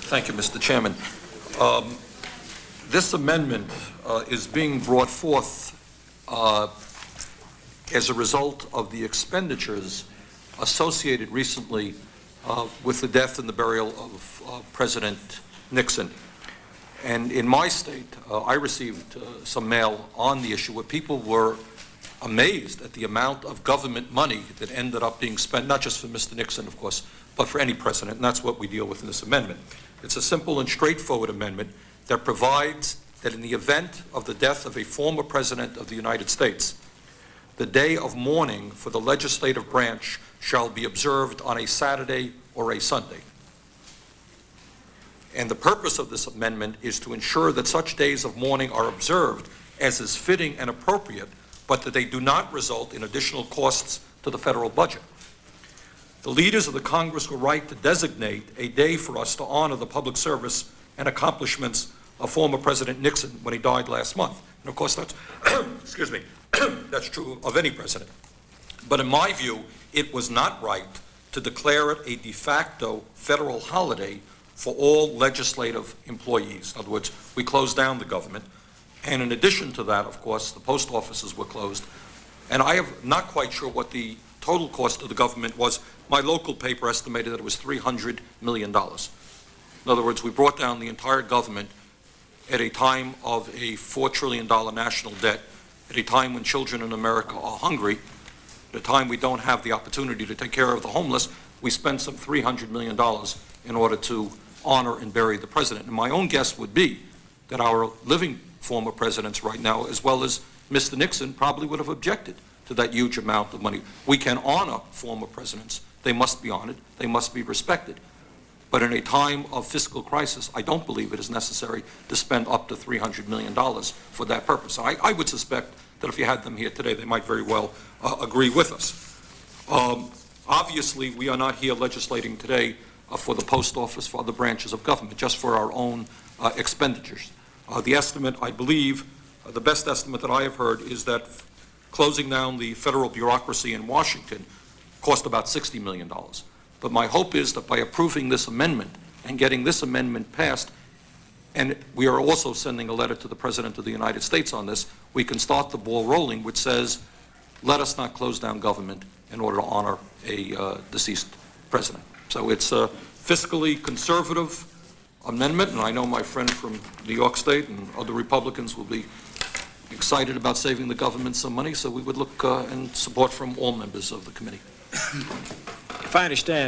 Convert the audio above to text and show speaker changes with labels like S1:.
S1: Thank you, Mr. Chairman. This amendment is being brought forth as a result of the expenditures associated recently with the death and the burial of President Nixon. And in my state, I received some mail on the issue where people were amazed at the amount of government money that ended up being spent, not just for Mr. Nixon, of course, but for any president, and that's what we deal with in this amendment. It's a simple and straightforward amendment that provides that in the event of the death of a former president of the United States, the day of mourning for the legislative branch shall be observed on a Saturday or a Sunday. And the purpose of this amendment is to ensure that such days of mourning are observed as is fitting and appropriate, but that they do not result in additional costs to the federal budget. The leaders of the Congress were right to designate a day for us to honor the public service and accomplishments of former President Nixon when he died last month. And of course that's, excuse me, that's true of any president. But in my view, it was not right to declare it a de facto federal holiday for all legislative employees. In other words, we closed down the government. And in addition to that, of course, the post offices were closed. And I am not quite sure what the total cost of the government was. My local paper estimated that it was $300 million. In other words, we brought down the entire government at a time of a $4 trillion national debt, at a time when children in America are hungry, at a time we don't have the opportunity to take care of the homeless. We spent some $300 million in order to honor and bury the president. And my own guess would be that our living former presidents right now, as well as Mr. Nixon, probably would have objected to that huge amount of money. We can honor former presidents. They must be honored. They must be respected. But in a time of fiscal crisis, I don't believe it is necessary to spend up to $300 million for that purpose. I would suspect that if you had them here today, they might very well agree with us. Obviously, we are not here legislating today for the post office, for other branches of government, just for our own expenditures. The estimate, I believe, the best estimate that I have heard is that closing down the federal bureaucracy in Washington cost about $60 million. But my hope is that by approving this amendment and getting this amendment passed, and we are also sending a letter to the President of the United States on this, we can start the ball rolling, which says, let us not close down government in order to honor a deceased president. So it's a fiscally conservative amendment, and I know my friend from New York State and other Republicans will be excited about saving the government some money, so we would look and support from all members of the committee.
S2: If I understand